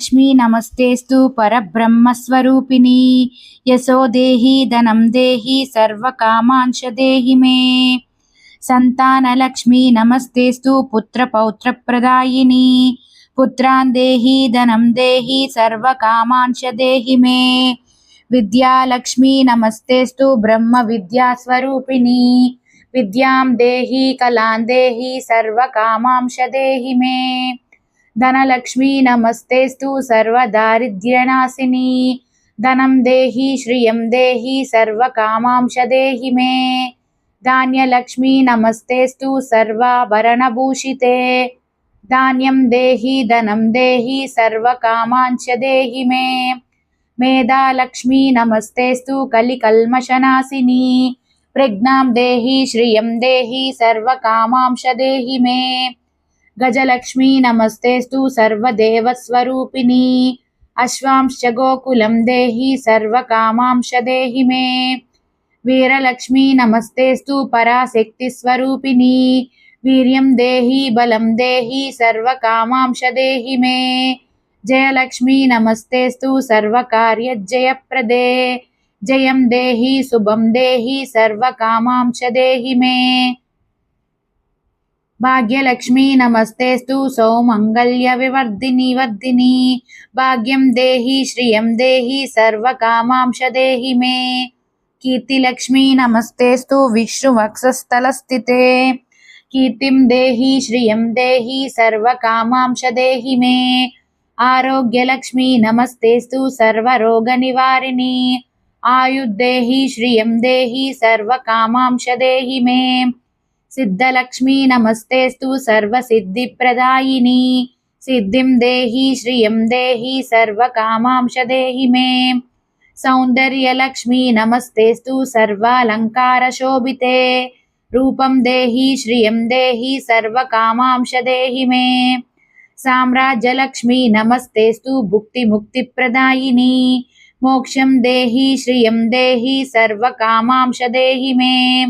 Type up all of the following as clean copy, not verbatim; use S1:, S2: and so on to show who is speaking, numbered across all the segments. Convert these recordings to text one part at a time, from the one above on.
S1: लक्ष्मी नमस्तेस्तु परब्रह्मस्वरूपिणी यशो देहि धनं देहि सर्वकामांश देहि मे। संतानलक्ष्मी नमस्तेस्तु पुत्रपौत्रप्रदायिनी पुत्रान् देहि धनं देहि सर्वकामांश देहि मे। विद्यालक्ष्मी नमस्तेस्तु ब्रह्मविद्यास्वरूपिणी विद्यां देहि कलां देहि सर्वकामांश देहि मे। धनलक्ष्मी नमस्तेस्तु सर्वदारिद्र्यनाशिनी धनं देहि श्रियं देहि सर्वकामांश देहि मे। धान्यलक्ष्मी नमस्तेस्तु सर्वाभरणभूषिते धान्यं देहि धनं देहि सर्वकामांश देहि मे। मेधालक्ष्मी नमस्तेस्तु कलिकल्मषनाशिनी प्रज्ञां देहि श्रियं देहि सर्वकामांश देहि मे। गजलक्ष्मी नमस्तेस्तु सर्वदेवस्वरूपिणी अश्वांश्च गोकुलं देहि सर्वकामांश देहि मे। वीरलक्ष्मी नमस्तेस्तु पराशक्तिस्वरूपिणी वीर्यं देहि बलं देहि सर्वकामांश देहि मे। जयलक्ष्मी नमस्तेस्तु सर्वकार्यजयप्रदे जयं देहि शुभं देहि सर्वकामांश देहि मे। भाग्यलक्ष्मी नमस्तेस्तु सौमङ्गल्यविवर्धिनी वर्धिनी भाग्यं देहि श्रियं देहि सर्वकामांश देहि मे। कीर्तिलक्ष्मी नमस्तेस्तु विष्णुवक्षस्थलस्थिते कीर्तिं देहि श्रियं देहि सर्वकामांश देहि मे। आरोग्यलक्ष्मी नमस्तेस्तु सर्वरोगनिवारिणी आयुर्देहि श्रियं देहि सर्वकामांश देहि मे। सिद्धलक्ष्मी नमस्तेस्तु सर्वसिद्धिप्रदायिनी सिद्धिं देहि श्रियं देहि सर्वकामांश देहि मे। सौन्दर्यलक्ष्मी नमस्तेस्तु सर्वालङ्कारशोभिते रूपं देहि श्रियं देहि सर्वकामांश देहि मे। साम्राज्यलक्ष्मी नमस्तेस्तु भुक्तिमुक्तिप्रदायिनी मोक्षं देहि श्रियं देहि सर्वकामांश देहि मे।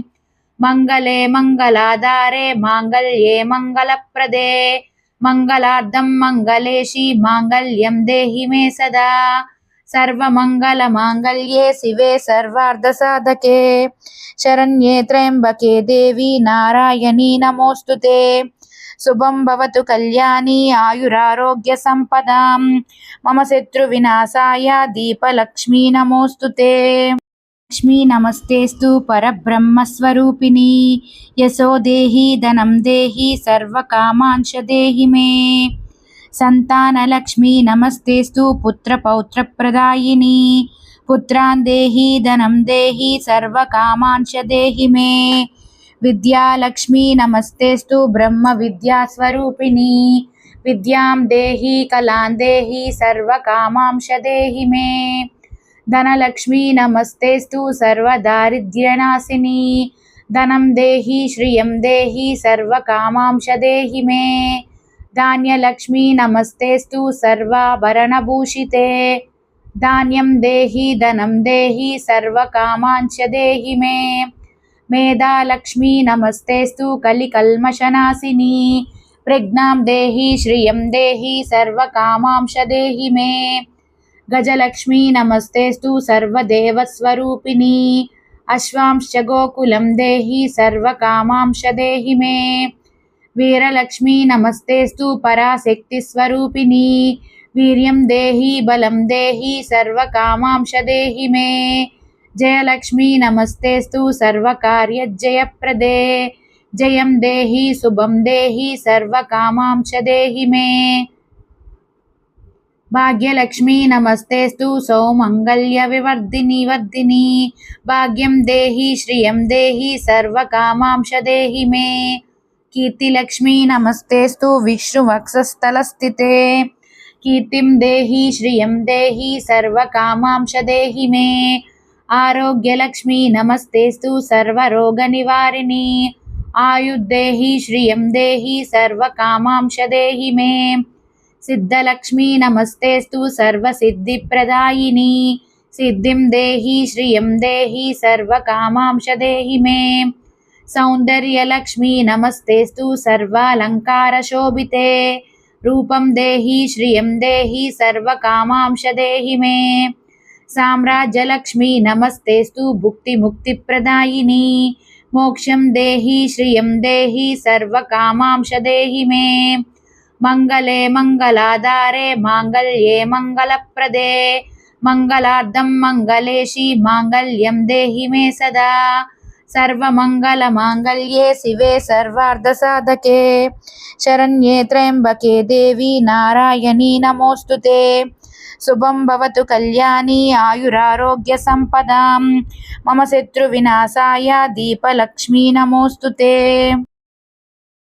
S1: मंगले मंगलाधारे मांगल्ये मंगलप्रदे मंगलार्धं मंगलेशी मांगल्यं देहि मे सदा। सर्वमंगलमांगल्ये शिवे सर्वार्धसाधके शरण्ये त्र्यंबके देवी नारायणी नमोस्तुते। शुभं भवतु कल्याणी आयुरारोग्य संपदां मम शत्रुविनाशाय दीपलक्ष्मी नमोस्तुते। लक्ष्मी नमस्तेस्तु परब्रह्मस्वरूपिणी यशो देहि धनं देहि सर्वकामांश देहि मे। संतानलक्ष्मी नमस्तेस्तु पुत्रपौत्रप्रदायिनी पुत्रान् देहि धनं देहि सर्वकामांश देहि मे। विद्यालक्ष्मी नमस्तेस्तु ब्रह्मविद्यास्वरूपिणी विद्यां देहि कलां देहि सर्वकामांश देहि मे। धनलक्ष्मी नमस्तेस्तु सर्वदारिद्र्यनाशिनी धनं देहि श्रियं देहि सर्वकामांश देहि मे। धान्यलक्ष्मी नमस्तेस्तु सर्वाभरणभूषिते धान्यं देहि धनं देहि सर्वकामांश देहि मे। मेधालक्ष्मी नमस्तेस्तु कलिकल्मषनाशिनी प्रज्ञां देहि श्रियं देहि सर्वकामांश देहि मे। गजलक्ष्मी नमस्तेस्तु सर्वदेवस्वरूपिणी अश्वांश्च गोकुलं देहि सर्वकामांश देहि मे। वीरलक्ष्मी नमस्तेस्तु पराशक्तिस्वरूपिणी वीर्यं देहि बलं देहि सर्वकामांश देहि मे। जयलक्ष्मी नमस्तेस्तु सर्वकार्यजयप्रदे जयं देहि शुभं देहि सर्वकामांश देहि मे। भाग्यलक्ष्मी नमस्तेस्तु सौमङ्गल्यविवर्धिनी वर्धिनी भाग्यं देहि श्रियं देहि सर्वकामांश देहि मे। कीर्तिलक्ष्मी नमस्तेस्तु विष्णुवक्षस्थलस्थिते कीर्तिं देहि श्रियं देहि सर्वकामांश देहि मे। आरोग्यलक्ष्मी नमस्तेस्तु सर्वरोगनिवारिणी आयुर्देहि श्रियं देहि सर्वकामांश देहि मे। सिद्धलक्ष्मी नमस्तेस्तु सर्वसिद्धिप्रदायिनी सिद्धिं देहि श्रियं देहि सर्वकामांश देहि मे। सौन्दर्यलक्ष्मी नमस्तेस्तु सर्वालङ्कारशोभिते రూపం దేహి శ్రియం దేహి సర్వకామాంశ దేహి మే సామ్రాజ్యలక్ష్మీ నమస్తేస్తు భుక్తిముక్తిప్రదాయిని మోక్షం దేహి శ్రియం దేహి సర్వకామాంశ దేహి మే మంగళే మంగళాధారే మాంగళ్యే మంగళప్రదే మంగళార్థం మంగళేషి మాంగళ్యం దేహి మే సదా సర్వమంగళమాంగళ్యే శివే సర్వార్థసాధకే శరణ్యే త్రయంబకే దేవి నారాయణీ నమోస్తుతే శుభం భవతు కళ్యాణి ఆయురారోగ్య సంపదాం మమ శత్రు వినాశాయ దీపలక్ష్మీ నమోస్తుతే.